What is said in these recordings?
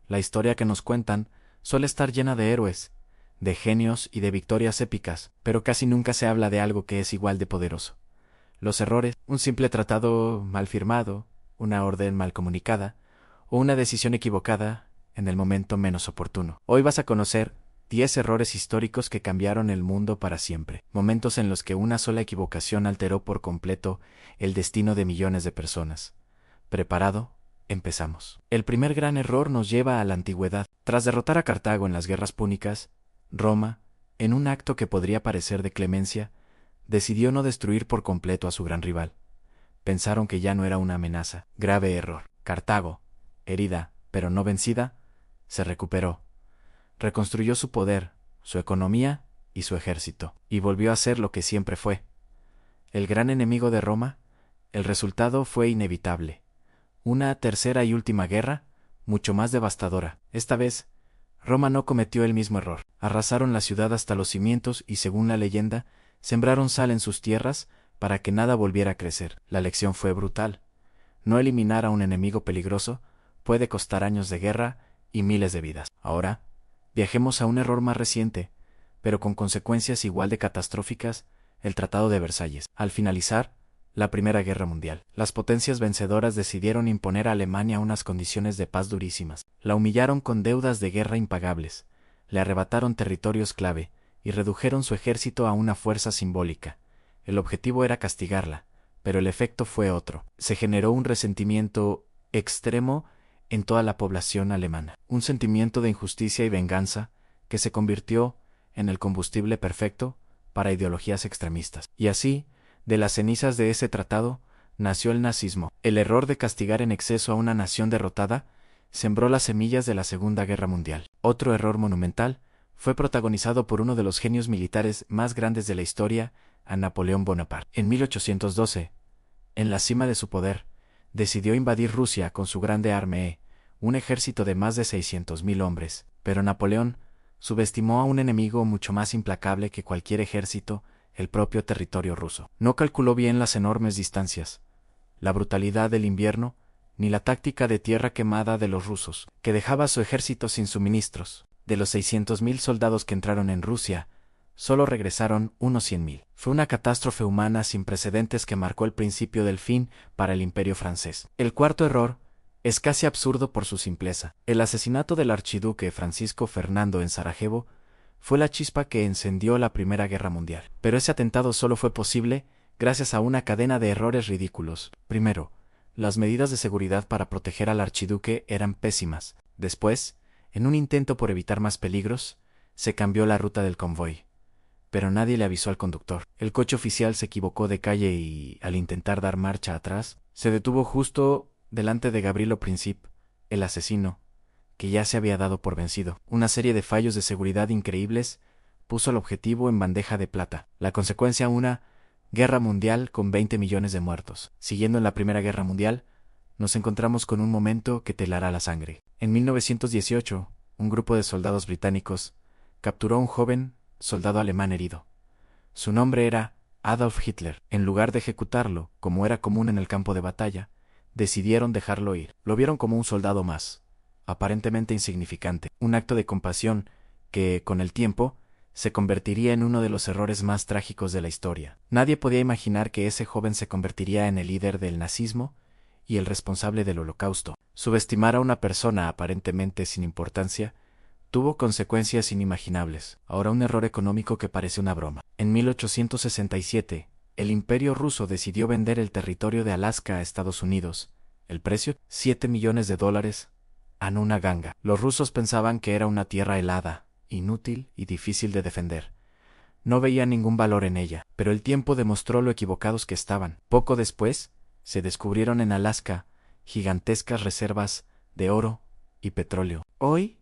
La historia que nos cuentan suele estar llena de héroes, de genios y de victorias épicas, pero casi nunca se habla de algo que es igual de poderoso. Los errores, un simple tratado mal firmado, una orden mal comunicada, o una decisión equivocada en el momento menos oportuno. Hoy vas a conocer 10 errores históricos que cambiaron el mundo para siempre, momentos en los que una sola equivocación alteró por completo el destino de millones de personas. ¿Preparado? Empezamos. El primer gran error nos lleva a la antigüedad. Tras derrotar a Cartago en las guerras púnicas, Roma, en un acto que podría parecer de clemencia, decidió no destruir por completo a su gran rival. Pensaron que ya no era una amenaza. Grave error. Cartago, herida, pero no vencida, se recuperó. Reconstruyó su poder, su economía y su ejército, y volvió a ser lo que siempre fue. El gran enemigo de Roma, el resultado fue inevitable. Una tercera y última guerra, mucho más devastadora. Esta vez, Roma no cometió el mismo error. Arrasaron la ciudad hasta los cimientos y, según la leyenda, sembraron sal en sus tierras para que nada volviera a crecer. La lección fue brutal. No eliminar a un enemigo peligroso puede costar años de guerra y miles de vidas. Ahora, viajemos a un error más reciente, pero con consecuencias igual de catastróficas, el Tratado de Versalles. Al finalizar la Primera Guerra Mundial, las potencias vencedoras decidieron imponer a Alemania unas condiciones de paz durísimas. La humillaron con deudas de guerra impagables, le arrebataron territorios clave y redujeron su ejército a una fuerza simbólica. El objetivo era castigarla, pero el efecto fue otro. Se generó un resentimiento extremo en toda la población alemana, un sentimiento de injusticia y venganza que se convirtió en el combustible perfecto para ideologías extremistas. Y así, de las cenizas de ese tratado, nació el nazismo. El error de castigar en exceso a una nación derrotada sembró las semillas de la Segunda Guerra Mundial. Otro error monumental fue protagonizado por uno de los genios militares más grandes de la historia, a Napoleón Bonaparte. En 1812, en la cima de su poder, decidió invadir Rusia con su grande armée, un ejército de más de 600.000 hombres. Pero Napoleón subestimó a un enemigo mucho más implacable que cualquier ejército, el propio territorio ruso. No calculó bien las enormes distancias, la brutalidad del invierno, ni la táctica de tierra quemada de los rusos, que dejaba a su ejército sin suministros. De los 600.000 soldados que entraron en Rusia, solo regresaron unos 100.000. Fue una catástrofe humana sin precedentes que marcó el principio del fin para el Imperio francés. El cuarto error es casi absurdo por su simpleza. El asesinato del archiduque Francisco Fernando en Sarajevo fue la chispa que encendió la Primera Guerra Mundial. Pero ese atentado solo fue posible gracias a una cadena de errores ridículos. Primero, las medidas de seguridad para proteger al archiduque eran pésimas. Después, en un intento por evitar más peligros, se cambió la ruta del convoy. Pero nadie le avisó al conductor. El coche oficial se equivocó de calle y, al intentar dar marcha atrás, se detuvo justo delante de Gavrilo Princip, el asesino, que ya se había dado por vencido. Una serie de fallos de seguridad increíbles puso el objetivo en bandeja de plata. La consecuencia, una guerra mundial con 20 millones de muertos. Siguiendo en la Primera Guerra Mundial, nos encontramos con un momento que te helará la sangre. En 1918, un grupo de soldados británicos capturó a un joven soldado alemán herido. Su nombre era Adolf Hitler. En lugar de ejecutarlo, como era común en el campo de batalla, decidieron dejarlo ir. Lo vieron como un soldado más, aparentemente insignificante, un acto de compasión que, con el tiempo, se convertiría en uno de los errores más trágicos de la historia. Nadie podía imaginar que ese joven se convertiría en el líder del nazismo y el responsable del Holocausto. Subestimar a una persona aparentemente sin importancia tuvo consecuencias inimaginables. Ahora un error económico que parece una broma. En 1867, el Imperio ruso decidió vender el territorio de Alaska a Estados Unidos. El precio, $7 millones, a una ganga. Los rusos pensaban que era una tierra helada, inútil y difícil de defender. No veían ningún valor en ella, pero el tiempo demostró lo equivocados que estaban. Poco después, se descubrieron en Alaska gigantescas reservas de oro y petróleo. Hoy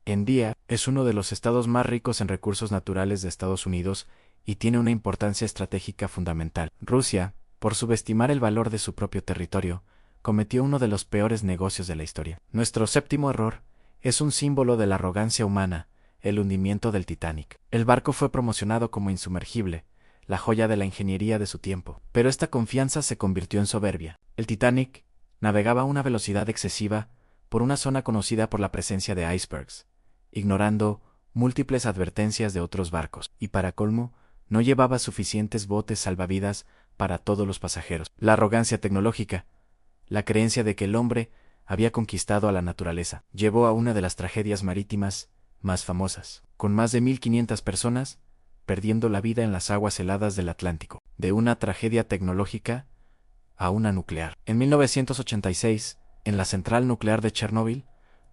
en día, es uno de los estados más ricos en recursos naturales de Estados Unidos y tiene una importancia estratégica fundamental. Rusia, por subestimar el valor de su propio territorio, cometió uno de los peores negocios de la historia. Nuestro séptimo error es un símbolo de la arrogancia humana, el hundimiento del Titanic. El barco fue promocionado como insumergible, la joya de la ingeniería de su tiempo, pero esta confianza se convirtió en soberbia. El Titanic navegaba a una velocidad excesiva por una zona conocida por la presencia de icebergs, ignorando múltiples advertencias de otros barcos, y para colmo, no llevaba suficientes botes salvavidas para todos los pasajeros. La arrogancia tecnológica, la creencia de que el hombre había conquistado a la naturaleza, llevó a una de las tragedias marítimas más famosas, con más de 1.500 personas perdiendo la vida en las aguas heladas del Atlántico. De una tragedia tecnológica a una nuclear. En 1986, en la central nuclear de Chernóbil,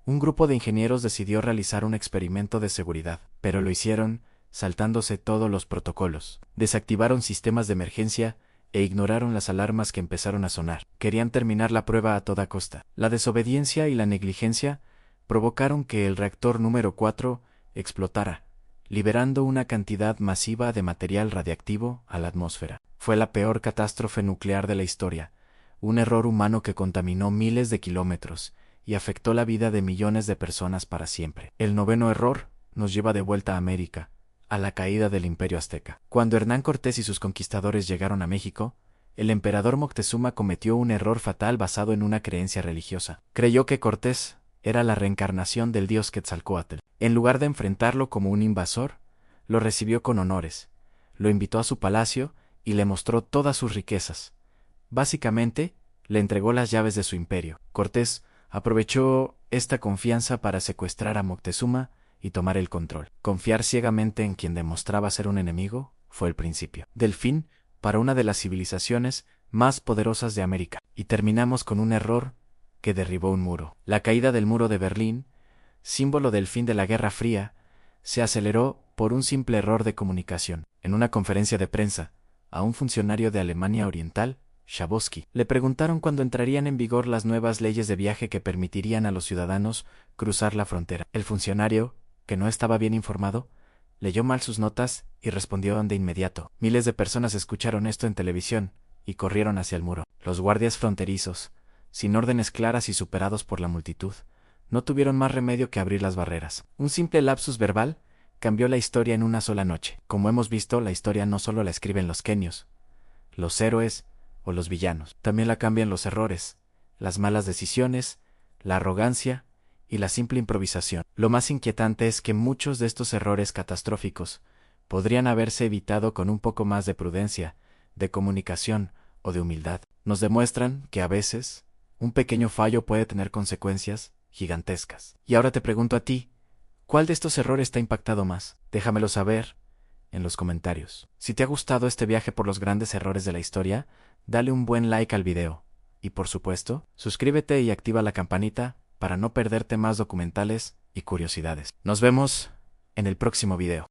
un grupo de ingenieros decidió realizar un experimento de seguridad, pero lo hicieron saltándose todos los protocolos. Desactivaron sistemas de emergencia e ignoraron las alarmas que empezaron a sonar. Querían terminar la prueba a toda costa. La desobediencia y la negligencia provocaron que el reactor número 4 explotara, liberando una cantidad masiva de material radiactivo a la atmósfera. Fue la peor catástrofe nuclear de la historia, un error humano que contaminó miles de kilómetros y afectó la vida de millones de personas para siempre. El noveno error nos lleva de vuelta a América, a la caída del Imperio Azteca. Cuando Hernán Cortés y sus conquistadores llegaron a México, el emperador Moctezuma cometió un error fatal basado en una creencia religiosa. Creyó que Cortés era la reencarnación del dios Quetzalcóatl. En lugar de enfrentarlo como un invasor, lo recibió con honores, lo invitó a su palacio y le mostró todas sus riquezas. Básicamente, le entregó las llaves de su imperio. Cortés aprovechó esta confianza para secuestrar a Moctezuma y tomar el control. Confiar ciegamente en quien demostraba ser un enemigo fue el principio del fin para una de las civilizaciones más poderosas de América. Y terminamos con un error que derribó un muro. La caída del muro de Berlín, símbolo del fin de la Guerra Fría, se aceleró por un simple error de comunicación. En una conferencia de prensa, a un funcionario de Alemania Oriental, Schabowski, le preguntaron cuándo entrarían en vigor las nuevas leyes de viaje que permitirían a los ciudadanos cruzar la frontera. El funcionario, que no estaba bien informado, leyó mal sus notas y respondió de inmediato. Miles de personas escucharon esto en televisión y corrieron hacia el muro. Los guardias fronterizos, sin órdenes claras y superados por la multitud, no tuvieron más remedio que abrir las barreras. Un simple lapsus verbal cambió la historia en una sola noche. Como hemos visto, la historia no solo la escriben los genios, los héroes o los villanos. También la cambian los errores, las malas decisiones, la arrogancia y la simple improvisación. Lo más inquietante es que muchos de estos errores catastróficos podrían haberse evitado con un poco más de prudencia, de comunicación o de humildad. Nos demuestran que a veces un pequeño fallo puede tener consecuencias gigantescas. Y ahora te pregunto a ti, ¿cuál de estos errores te ha impactado más? Déjamelo saber en los comentarios. Si te ha gustado este viaje por los grandes errores de la historia, dale un buen like al video. Y por supuesto, suscríbete y activa la campanita para no perderte más documentales y curiosidades. Nos vemos en el próximo video.